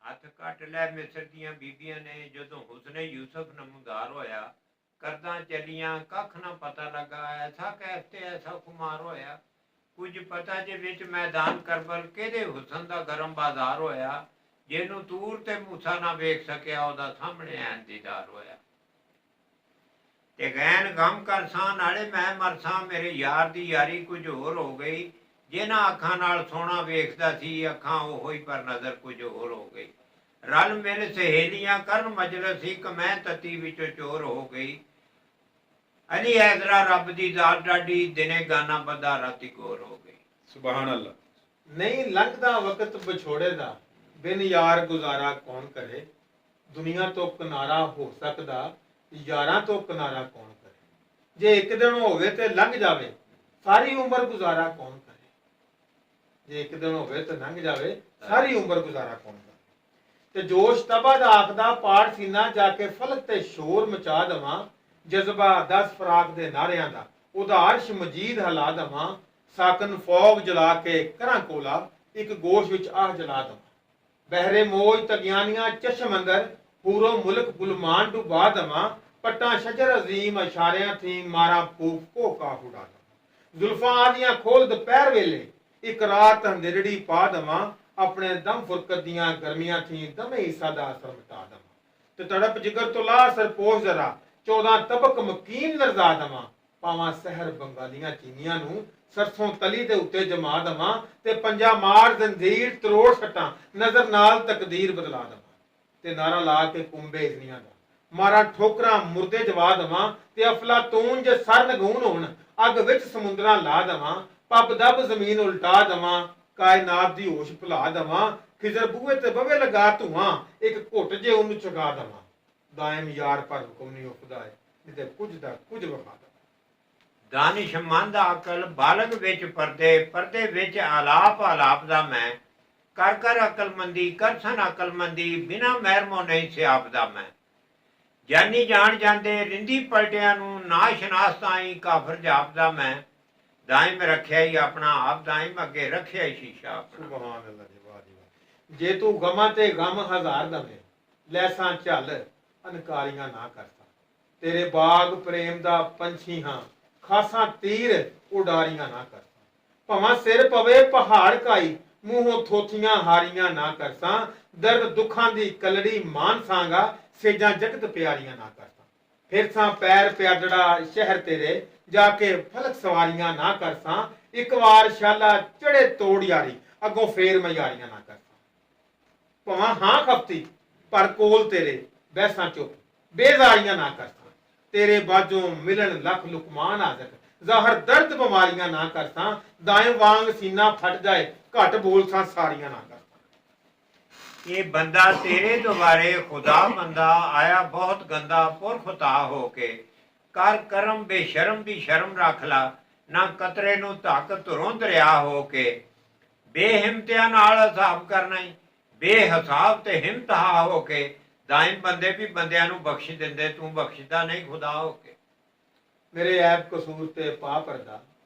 ਹੱਥ ਕੱਟ ਲੈ ਮਿਸਰ ਦੀਆਂ ਬੀਬੀਆਂ ਨੇ ਜਦੋਂ ਹੁਸਨੇ ਯੂਸਫ ਨਮੂਦਾਰ ਹੋਇਆ। ਕਰਦਾਂ ਚੱਲੀਆਂ ਕੱਖ ਨਾ ਪਤਾ ਲੱਗਾ, ਐਸਾ ਕੈਫ ਤੇ ਐਸਾ ਖੁਮਾਰ ਹੋਇਆ। ਕੁਝ ਪਤਾ ਜੇ ਵਿੱਚ ਮੈਦਾਨ ਕਰਬਲ ਕਿਹਦੇ ਹੁਸਨ ਦਾ ਗਰਮ ਬਾਜ਼ਾਰ ਹੋਇਆ। ਜਿਹਨੂੰ ਤੂਰ ਤੇ ਮੂਸਾ ਨਾ ਵੇਖ ਸਕਿਆ, ਉਹਦਾ ਸਾਹਮਣੇ ਐਨ ਦੀਦਾਰ ਹੋਇਆ। ਤੇ ਗੈਨ ਗਮ ਕਰ ਸਾਂ ਨਾਲੇ ਮੈਂ ਮਰਸਾਂ, ਮੇਰੇ ਯਾਰ ਦੀ ਯਾਰੀ ਕੁਝ ਹੋਰ ਹੋ ਗਈ। ਜਿਨ੍ਹਾਂ ਅੱਖਾਂ ਨਾਲ ਸੋਹਣਾ ਵੇਖਦਾ ਸੀ, ਅੱਖਾਂ ਉਹੋ ਹੀ ਪਰ ਨਜ਼ਰ ਕੁਝ ਹੋਰ ਹੋ ਗਈ। ਰਲ ਮਿਲ ਸਹੇਲੀਆਂ ਕਰਨ ਮਜਲਸ, ਇੱਕ ਮੈਂ ਤਤੀ ਵਿੱਚੋਂ ਚੋਰ ਹੋ ਗਈ। ਅਲੀ ਐਜ਼ਰਾ ਰੱਬ ਦੀ ਜ਼ਾਤ ਡਾਢੀ, ਦਿਨੇ ਗਾਨਾ ਬੰਦਾ ਰਾਤੀ ਗੋਰ ਹੋ ਗਈ। ਸੁਭਾਨ ਅੱਲਾ। ਨਹੀਂ ਲੰਘਦਾ ਵਕਤ ਵਿਛੋੜੇ ਦਾ, ਬਿਨ ਯਾਰ ਗੁਜ਼ਾਰਾ ਕੌਣ ਕਰੇ। ਦੁਨੀਆ ਤੋਂ ਕਿਨਾਰਾ ਹੋ ਸਕਦਾ, ਯਾਰਾਂ ਤੋਂ ਕਿਨਾਰਾ ਕੌਣ ਕਰੇ। ਜੇ ਇੱਕ ਦਿਨ ਹੋਵੇ ਤੇ ਲੰਘ ਜਾਵੇ, ਸਾਰੀ ਉਮਰ ਗੁਜ਼ਾਰਾ ਕੌਣ ਕਰੇ। ਜੇ ਇੱਕ ਦਿਨ ਹੋਵੇ ਤੇ ਲੰਘ ਜਾਵੇ, ਸਾਰੀ ਉਮਰ ਗੁਜ਼ਾਰਾ ਕੌਣ ਕਰੇ। ਤੇ ਜੋਸ਼ ਤਬਾ ਦਾ ਆਖਦਾ ਪਾੜ ਸੀਨਾ, ਜਾ ਕੇ ਫਲਕ ਤੇ ਸ਼ੋਰ ਮਚਾ ਦਵਾਂ। ਜਜ਼ਬਾ 10 ਫਰਾਕ ਦੇ ਨਾਰਿਆਂ ਦਾ, ਉਹਦਾ ਅਰਸ਼ ਮਜੀਦ ਹਿਲਾ ਦਵਾਂ। ਸਾਕਨ ਫੌਗ ਜਲਾ ਕੇ ਕਰਾਂ ਕੋਲਾ, ਇੱਕ ਗੋਸ਼ ਵਿੱਚ ਆਹ ਜਲਾ ਦਵਾਂ। ਬਹਿਰੇ ਮੋਜ ਤਗਿਆਨੀਆਂ ਚਸ਼ਮ ਅੰਦਰ, ਹੂਰੋ ਮੁਲਕ ਗੁਲਮਾਨ ਡੁਬਾ ਦਵਾਂ। ਪੱਟਾਂ ਸ਼ਜਰ ਅਜ਼ੀਮ ਇਸ਼ਾਰਿਆਂ ਥੀ, ਮਾਰਾਂ ਫੂਕ ਕੋ ਕਾਫ ਉਡਾ ਦਵਾਂ। ਜ਼ੁਲਫਾਂ ਆਦੀਆਂ ਖੋਲ ਦੁਪਹਿਰ ਵੇਲੇ, ਇੱਕ ਰਾਤ ਹਨੇਰੜੀ ਪਾ ਦਵਾਂ। ਆਪਣੇ ਦਮ ਫੁਰਕਤ ਦੀਆਂ ਗਰਮੀਆਂ ਥੀ, ਦਮੇ ਈਸਾ ਦਾ ਅਸਰ ਮਿਟਾ ਦਵਾਂ। ਤੇ ਤੜਪ ਜਿਗਰ ਤੋਂ ਲਾ ਸਰਪੋਸ਼ ਜ਼ਰਾ, 14 ਤਬਕ ਮਕੀਨ ਲਰਜ਼ਾ ਦਵਾਂ। ਪਾਵਾਂ ਸਹਿਰ ਬੰਗਾਲੀਆਂ ਚੀਨੀਆਂ ਨੂੰ, ਸਰਸੋਂ ਤਲੀ ਦੇ ਉੱਤੇ ਜਮਾ ਦਵਾਂ। ਤੇ ਪੰਜਾ ਮਾਰ ਜ਼ੰਜੀਰ ਤਰੋੜ ਸੱਟਾਂ, ਨਜ਼ਰ ਨਾਲ ਤਕਦੀਰ ਬਦਲਾ ਦਵਾਂ। ਤੇ ਨਾਰਾ ਲਾ ਕੇ ਕੁੰਬੇ ਇਜ਼ਨੀਆਂ ਦਾ, ਮਾਰਾ ਠੋਕਰਾਂ ਮੁਰਦੇ ਜਵਾ ਦਵਾਂ। ਤੇ ਅਫਲਾਤੂਨ ਜੇ ਸਰ ਨਗੂਨ ਹੋਣ, ਅੱਗ ਵਿੱਚ ਸਮੁੰਦਰਾਂ ਲਾ ਦਵਾਂ। ਪੱਬ ਦਬ ਜ਼ਮੀਨ ਉਲਟਾ ਦਵਾਂ, ਕਾਇਨਾਤ ਦੀ ਹੋਸ਼ ਭੁਲਾ ਦਵਾਂ। ਖਿਜ਼ਰ ਬੂਹੇ ਤੇ ਬਵੇ ਲਗਾ ਧੂਆਂ, ਇੱਕ ਘੁੱਟ ਜੇ ਉਹਨੂੰ ਚੁਕਾ ਦਵਾਂ। ਦਾਇਮ ਯਾਰ ਪਰ ਹੁਕਮ ਨਹੀਂ ਉਪਦਾ ਹੈ, ਤੇ ਕੁਝ ਦਾ ਕੁਝ ਵਫਾ ਦਵਾਂ। ਦਾਨਿਸ਼ਮੰਦ ਅਕਲ ਬਾਲਗ ਵਿੱਚ ਪਰਦੇ, ਪਰਦੇ ਵਿੱਚ ਆਲਾਪ, ਆਲਾਪ ਦਾ ਮੈਂ। ਕਰ ਕਰ ਅਕਲਮੰਦੀ ਕਰ ਸਨ ਅਕਲਮੰਦੀ, ਬਿਨਾ ਮਹਿਰਮੋ ਨਹੀਂ ਸਿਆਪ ਦਾ ਮੈਂ। ਜਾਨੀ ਜਾਣ ਜਾਂਦੇ ਰਿੰਦੀ ਪਲਟਿਆਂ ਨੂੰ, ਨਾਸ਼ਨਾਸ ਤਾਈ ਕਾਫਰ ਜਾਪਦਾ ਮੈਂ। ਦਾਇਮ ਰੱਖਿਆ ਹੀ ਆਪਣਾ ਆਪ, ਦਾਇਮ ਅੱਗੇ ਰੱਖਿਆ ਹੀ ਸ਼ੀਸ਼ਾ ਆਪਣਾ। ਸੁਭਾਨ ਅੱਲਾ ਜੀ, ਵਾਹ ਜੀ ਵਾਹ। ਜੇ ਤੂੰ ਗਮਾਂ ਤੇ ਗਮ ਹਜ਼ਾਰ ਦਵੇਂ, ਲੈਸਾਂ ਝੱਲ ਅਨਕਾਰੀਆਂ ਨਾ ਕਰਤਾ। ਤੇਰੇ ਬਾਗ ਪ੍ਰੇਮ ਦਾ ਪੰਛੀ ਹਾਂ, ਖਾਸਾਂ ਤੀਰ ਉਡਾਰੀਆਂ ਨਾ ਕਰਤਾ। ਭਾਵਾਂ ਸਿਰ ਪਵੇ ਪਹਾੜ ਕਾਈ, ਮੂੰਹੋਂ ਥੋਥੀਆਂ ਹਾਰੀਆਂ ਨਾ ਕਰਸਾਂ। ਦਰਦ ਦੁੱਖਾਂ ਦੀ ਕਲੜੀ ਮਾਨਸਾਂਗਾ, ਸੇਜਾਂ ਜਗਤ ਪਿਆਰੀਆਂ ਨਾ ਕਰਸਾਂ। ਫਿਰ ਸਾਂ ਪੈਰ ਪਿਆਦੜਾ ਸ਼ਹਿਰ ਤੇਰੇ, ਜਾ ਕੇ ਫਲਕ ਸਵਾਰੀਆਂ ਨਾ ਕਰਸਾਂ। ਇੱਕ ਵਾਰ ਸ਼ਾਲਾ ਚੜੇ ਤੋੜ ਯਾਰੀ, ਅੱਗੋਂ ਫੇਰ ਮੈਂ ਯਾਰੀਆਂ ਨਾ ਕਰਸਾਂ। ਭਾਵਾਂ ਹਾਂ ਖਪਤੀ ਪਰ ਕੋਲ ਤੇਰੇ, ਬੈਸਾਂ ਚੁੱਪ ਬੇਜ਼ਾਰੀਆਂ ਨਾ ਕਰਸਾਂ। ਤੇਰੇ ਬਾਝੋਂ ਮਿਲਣ ਲੱਖ ਲੁਕਮਾਨ ਆਜ਼ਕ, ਜ਼ਾਹਰ ਦਰਦ ਬਿਮਾਰੀਆਂ ਨਾ ਕਰਸਾਂ। ਦਾਇਮ ਵਾਂਗ ਸੀਨਾ ਫਟ ਜਾਏ, ਘੱਟ ਬੋਲਸਾਂ ਸਾਰੀਆਂ ਨਾ ਕਰਸਾਂ। ਇਹ ਬੰਦਾ ਤੇਰੇ ਦੁਆਰੇ ਖੁਦਾ ਬੰਦਾ, ਆਇਆ ਬਹੁਤ ਗੰਦਾ ਪੁਰਖਤਾ ਹੋ ਕੇ। ਕਰ ਕਰਮ ਬੇਸ਼ਰਮ ਦੀ ਸ਼ਰਮ ਰੱਖ ਲਾ, ਨਾ ਕਤਰੇ ਨੂੰ ਧੱਕ ਧੁਰੋਂ ਦਰਿਆ ਹੋ ਕੇ। ਬੇਹਿੰਮਤਿਆਂ ਨਾਲ ਹਿਸਾਬ ਕਰਨਾ ਹੀ, ਬੇਹਿਸਾਬ ਤੇ ਹਿੰਮਤਹਾ ਹੋ ਕੇ। ਦਾਇਮ ਬੰਦੇ ਵੀ ਬੰਦਿਆਂ ਨੂੰ ਬਖਸ਼ ਦਿੰਦੇ, ਤੂੰ ਬਖਸ਼ਦਾ ਨਹੀਂ ਖੁਦਾ ਹੋ ਕੇ। ਮੇਰੇ ਐਬ ਕਸੂਰ ਤੇ ਪਾ ਪਰਦਾ,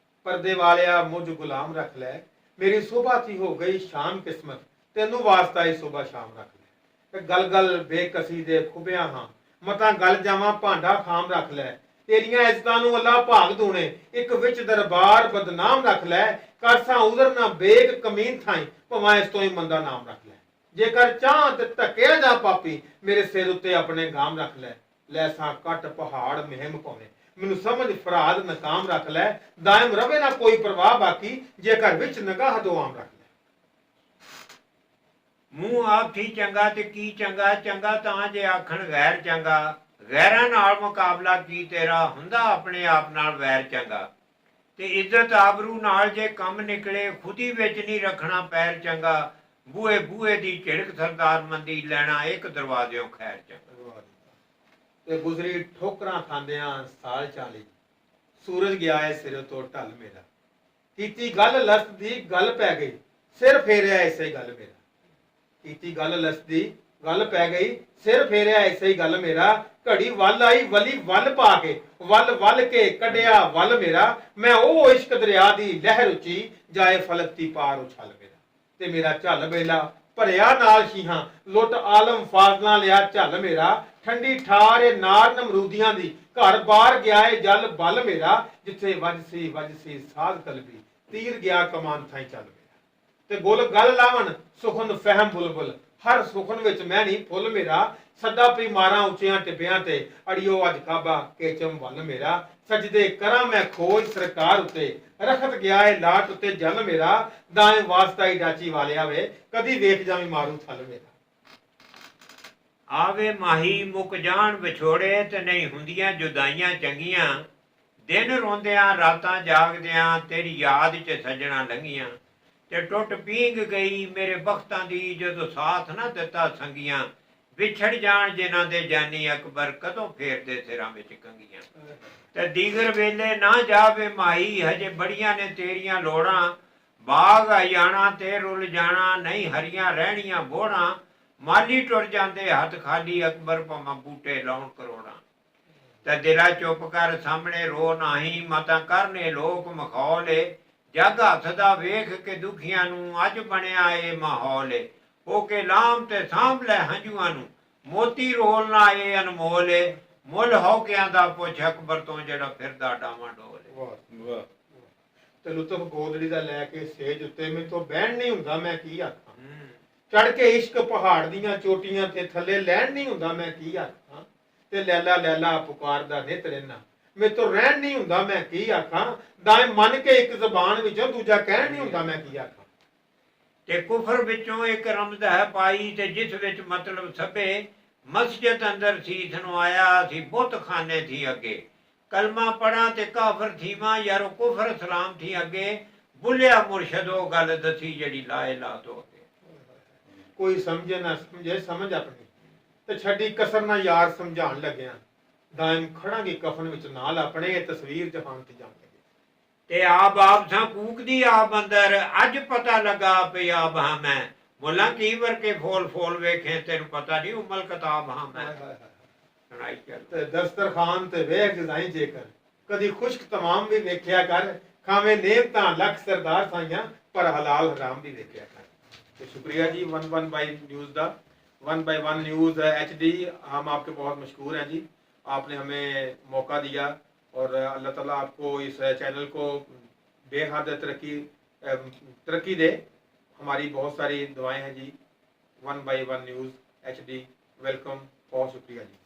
ਪਰਦੇ ਵਾਲਿਆ ਮੁਝ ਗੁਲਾਮ ਰੱਖ ਲੈ। ਮੇਰੀ ਸੁਬਾ ਥੀ ਹੋ ਗਈ ਸ਼ਾਮ ਕਿਸਮਤ, ਤੈਨੂੰ ਵਾਸਤਾ ਹੀ ਸੁਬਾ ਸ਼ਾਮ ਰੱਖ ਲੈ। ਗਲ ਗਲ ਬੇਕਸੀ ਦੇ ਖੁਬਿਆ ਹਾਂ, ਮਤਾਂ ਗਲ ਜਾਵਾਂ ਭਾਂਡਾ ਖਾਮ ਰੱਖ ਲੈ। ਤੇਰੀਆਂ ਇੱਜ਼ਤਾਂ ਨੂੰ ਅੱਲਾ ਭਾਗ ਦੂਣੇ, ਇੱਕ ਵਿੱਚ ਦਰਬਾਰ ਬਦਨਾਮ ਰੱਖ ਲੈ। ਕਰਸਾਂ ਉਜ਼ਰ ਨਾ ਬੇਗ ਕਮੀਨ ਥਾਈ, ਭਾਵੇਂ ਇਸ ਤੋਂ ਹੀ ਮੰਦਾ ਨਾਮ ਰੱਖ ਲੈ। ਜੇਕਰ ਚਾਹ ਤੇ ਧੱਕਿਆ ਜਾ ਪਾਪੀ, ਮੇਰੇ ਸਿਰ ਉੱਤੇ ਆਪਣੇ ਗਾਮ ਰੱਖ ਲੈ। ਲੈਸਾਂ ਕੱਟ ਪਹਾੜ ਮਹਿਮ ਪਾਉਣੇ, ਮੈਨੂੰ ਸਮਝ ਫਰਾਦ ਨਕਾਮ ਰੱਖ ਲੈ। ਦਾਇਮ ਰਵੇ ਨਾ ਕੋਈ ਪਰਵਾਹ ਬਾਕੀ, ਜੇਕਰ ਵਿੱਚ ਨਗਾਹ ਦੁਆਮ ਰੱਖ ਲੈ। ਮੂੰਹ ਆਪ ਹੀ ਚੰਗਾ ਤੇ ਕੀ ਚੰਗਾ, ਚੰਗਾ ਤਾਂ ਜੇ ਆਖਣ ਗੈਰ ਚੰਗਾ। ਗੈਰਾਂ ਨਾਲ ਮੁਕਾਬਲਾ ਕੀ ਤੇਰਾ, ਹੁੰਦਾ ਆਪਣੇ ਆਪ ਨਾਲ ਵੈਰ ਚੰਗਾ। ਤੇ ਇੱਜ਼ਤ ਆਬਰੂ ਨਾਲ ਜੇ ਕੰਮ ਨਿਕਲੇ, ਖੁਦੀ ਵਿੱਚ ਨਹੀਂ ਰੱਖਣਾ ਪੈਰ ਚੰਗਾ। ਬੂਹੇ ਬੂਹੇ ਦੀ ਝਿੜਕ ਸਰਦਾਰ ਮੰਦੀ, ਲੈਣਾ ਇੱਕ ਦਰਵਾਜ਼ਿਓਂ ਖੈਰ ਚੰਗਾ। ਤੇ ਗੁਜ਼ਰੀ ਠੋਕਰਾਂ ਖਾਂਦਿਆਂ ਸਾਲ 40, ਸੂਰਜ ਗਿਆ ਏ ਸਿਰ ਤੋਂ ਢਲ ਮੇਰਾ। ਕੀਤੀ ਗੱਲ ਲਸਤ ਦੀ ਗੱਲ ਪੈ ਗਈ, ਸਿਰ ਫੇਰਿਆ ਐਸੇ ਗੱਲ ਮੇਰਾ। ਕੀਤੀ ਗੱਲ ਲਸਤ ਦੀ ਗੱਲ ਪੈ ਗਈ, ਸਿਰ ਫੇਰਿਆ ਐਸੇ ਹੀ ਗੱਲ ਮੇਰਾ। ਘੜੀ ਵੱਲ ਆਈ ਵਲੀ ਵੱਲ ਪਾ ਕੇ, ਵੱਲ ਵੱਲ ਕੇ ਕੱਢਿਆ ਵੱਲ ਮੇਰਾ। ਮੈਂ ਉਹ ਇਸ਼ਕ ਦਰਿਆ ਦੀ ਲਹਿਰ ਉੱਚੀ, ਜਾਏ ਫਲਕ ਦੀ ਪਾਰ ਉਛਲ ਮੇਰਾ। ਤੇ ਮੇਰਾ ਝੱਲ ਵੇਲਾ ਭਰਿਆ ਨਾਲ ਸ਼ੀਹਾਂ ਲੁੱਟ ਆਲਮ ਫਾਜ਼ਲਾਂ ਲਿਆ ਝੱਲ ਮੇਰਾ ਠੰਡੀ ਠਾਰ ਏ ਨਾਰ ਨਮਰੂਦੀਆਂ ਦੀ ਘਰ ਬਾਹਰ ਗਿਆ ਏ ਜਲ ਬਲ ਮੇਰਾ ਜਿੱਥੇ ਵੱਜ ਸੀ ਸਾਧ ਕਲਬੀ ਤੀਰ ਗਿਆ ਕਮਾਨ ਥਾਈ ਚੱਲ ਮੇਰਾ ਤੇ ਗੁਲ ਗੱਲ ਲਾਵਣ ਸੁਖਨ ਫਹਿਮ ਬੁਲਬੁਲ ਹਰ ਸੁਖਨ ਵਿੱਚ ਮੈਂ ਨਹੀਂ ਫੁੱਲ ਮੇਰਾ ਸੱਦਾ ਪਈ ਮਾਰਾਂ ਉੱਚਿਆਂ ਟਿੱਬਿਆਂ ਤੇ ਅੜਿਓ ਅੱਜ ਕਾਬਾ ਕੇਚਮ ਵੱਲ ਮੇਰਾ ਸਜਦੇ ਕਰਾਂ ਮੈਂ ਖੋਜ ਸਰਕਾਰ ਉੱਤੇ ਰਖਤ ਗਿਆ ਏ ਲਾਟ ਉੱਤੇ ਜਲ ਮੇਰਾ ਦਾਏ ਵਾਸਤਾ ਹੀ ਡਾਚੀ ਵਾਲਿਆ ਵੇ ਕਦੀ ਵੇਖ ਜਾਵੇਂ ਮਾਰੂ ਥਲ ਮੇਰਾ ਆਵੇ ਮਾਹੀ ਮੁੱਕ ਜਾਣ ਵਿਛੋੜੇ ਤੇ ਨਹੀਂ ਹੁੰਦੀਆਂ ਜੁਦਾਈਆਂ ਚੰਗੀਆਂ ਦਿਨ ਰੋਂਦਿਆਂ ਰਾਤਾਂ ਜਾਗਦਿਆਂ ਤੇਰੀ ਯਾਦ 'ਚ ਸੱਜਣਾ ਲੰਘੀਆਂ ਤੇ ਟੁੱਟ ਪੀਂਗ ਗਈ ਮੇਰੇ ਬਖਤਾਂ ਦੀ ਜਦੋਂ ਸਾਥ ਨਾ ਦਿੱਤਾ ਸੰਗੀਆਂ ਵਿਛੜ ਜਾਣ ਜਿਨ੍ਹਾਂ ਦੇ ਜਾਨੀ ਅਕਬਰ ਕਦੋਂ ਫੇਰਦੇ ਸਿਰਾਂ ਵਿੱਚ ਕੰਗੀਆਂ ਤੇ ਦੀਗਰ ਵੇਲੇ ਨਾ ਜਾਵੇ ਮਾਈ ਹਜੇ ਬੜੀਆਂ ਨੇ ਤੇਰੀਆਂ ਲੋੜਾਂ ਬਾਗ ਆਇਆਣਾ ਤੇ ਰੁੱਲ ਜਾਣਾ ਨਹੀਂ ਹਰੀਆਂ ਰਹਿਣੀਆਂ ਬੋੜਾਂ ਮਾਲੀ ਟੁਰ ਜਾਂਦੇ ਹੱਥ ਖਾਲੀ ਅਕਬਰ ਭਾਵੇਂ ਬੂਟੇ ਲਾਉਣ ਕਰੋੜਾਂ ਤੇ ਦਿਲਾ ਚੁੱਪ ਕਰ ਸਾਹਮਣੇ ਰੋ ਨਹੀਂ ਮਤਾਂ ਕਰਨੇ ਲੋਕ ਮਖੌਲੇ ਜੱਗ ਹੱਸਦਾ ਵੇਖ ਕੇ ਦੁਖੀਆਂ ਨੂੰ ਅੱਜ ਬਣਿਆ ਏ ਮਾਹੌਲ ਏ ਹੋ ਕੇ ਲਾਮ ਤੇ ਸਾਂਭ ਲੈ ਹੰਝੂਆਂ ਨੂੰ ਮੋਤੀ ਰੋਲ ਨਾ ਏ ਅਨਮੋਲ ਏ ਮੁੱਲ ਹੋ ਗਿਆ ਦਾ ਪੁੱਛ ਅਕਬਰ ਤੋਂ ਜਿਹੜਾ ਫਿਰਦਾ ਡਾਵਾਂ ਡੋਲ ਵਾਹ ਤੇ ਲੁਤਫ ਗੋਦੜੀ ਦਾ ਲੈ ਕੇ ਸੇਜ ਉੱਤੇ ਮੇਰੇ ਤੋਂ ਬਹਿਣ ਨਹੀਂ ਹੁੰਦਾ ਮੈਂ ਕੀ ਆਖਾਂ ਚੜ ਕੇ ਇਸ਼ਕ ਪਹਾੜ ਦੀਆਂ ਚੋਟੀਆਂ ਤੇ ਥੱਲੇ ਲੈਣ ਨਹੀਂ ਹੁੰਦਾ ਮੈਂ ਕੀ ਆਖਾਂ ਤੇ ਲੈਲਾ ਲੈਲਾ ਪੁਕਾਰਦਾ ਨਿਤ ਰਹਿਣਾ ਮੇਰੇ ਤੋਂ ਰਹਿਣ ਨਹੀਂ ਹੁੰਦਾ ਮੈਂ ਕੀ ਆਖਾਂ ਦਾਏ ਮੰਨ ਕੇ ਇੱਕ ਜ਼ਬਾਨ ਵਿੱਚੋਂ ਦੂਜਾ ਕਹਿਣ ਨਹੀਂ ਹੁੰਦਾ ਮੈਂ ਕੀ ਆਖਾਂ ਤੇ ਕੁਫਰ ਵਿੱਚੋਂ ਇੱਕ ਰਮਜ਼ ਹੈ ਪਾਈ ਤੇ ਜਿਸ ਵਿੱਚ ਮਤਲਬ ਸਭੇ ਮਸਜਿਦ ਅੰਦਰ ਸੀਸ ਨੂੰ ਆਇਆ ਸੀ ਬੁੱਤ ਖਾਨੇ ਥੀ ਅੱਗੇ ਕਲਮਾ ਪੜਾ ਤੇ ਕਾਫਰ ਥੀਵਾ ਯਾਰੋ ਕੁਫਰ ਸਲਾਮ ਥੀ ਅੱਗੇ ਬੁਲਿਆ ਮੁਰਸ਼ਦ ਉਹ ਗੱਲ ਦਸੀ ਜਿਹੜੀ ਲਾਏ ਲਾ ਤੋਂ ਕੋਈ ਸਮਝੇ ਨਾ ਸਮਝੇ ਸਮਝ ਆਪਣੀ ਤੇ ਛੱਡੀ ਕਸਰ ਨਾ ਯਾਰ ਸਮਝਾਉਣ ਲੱਗਿਆ ਦਾਇਮ ਖੜਾਂਗੇ ਕਫਨ ਵਿੱਚ ਨਾਲ ਆਪਣੇ ਇਹ ਤਸਵੀਰ ਜਹਾਨ ਤੇ ਜਾਣ ਲੱਗੇ ਤੇ ਆਪ ਸਾਂ ਕੂਕਦੀ ਆਪ ਅੰਦਰ ਅੱਜ ਪਤਾ ਲੱਗਾ ਪਈ ਆਪ ਹਾਂ ਮੈਂ ਮੁੱਲਾ ਕੀ ਵਰਕੇ ਫੋਲ ਵੇਖੇ ਤੈਨੂੰ ਪਤਾ ਨਹੀਂ ਉਮਲ ਕਿਤਾਬ ਹਾਂ ਮੈਂ ਸੁਣਾਈ ਚੱਲ ਤੇ ਦਸਤਰਖਾਨ ਤੇ ਵੇਖ ਜਾਈ ਜੇਕਰ ਕਦੀ ਖੁਸ਼ਕ ਤਮਾਮ ਵੀ ਵੇਖਿਆ ਕਰ ਖਾਵੇਂ ਨੇਮਤਾਂ ਲੱਖ ਸਰਦਾਰ ਸਾਈਆਂ ਪਰ ਹਲਾਲ ਹਰਾਮ ਵੀ ਵੇਖਿਆ ਕਰ तो शुक्रिया जी 1 बाय न्यूज़ का 1 बाय 1 न्यूज़ HD हम आपके बहुत मशहूर हैं जी आपने हमें मौका दिया और अल्लाह ताला आपको इस चैनल को बेहद तरक्की दे हमारी बहुत सारी दुआएं हैं जी 1 बाय 1 न्यूज़ HD वेलकम बहुत शुक्रिया जी।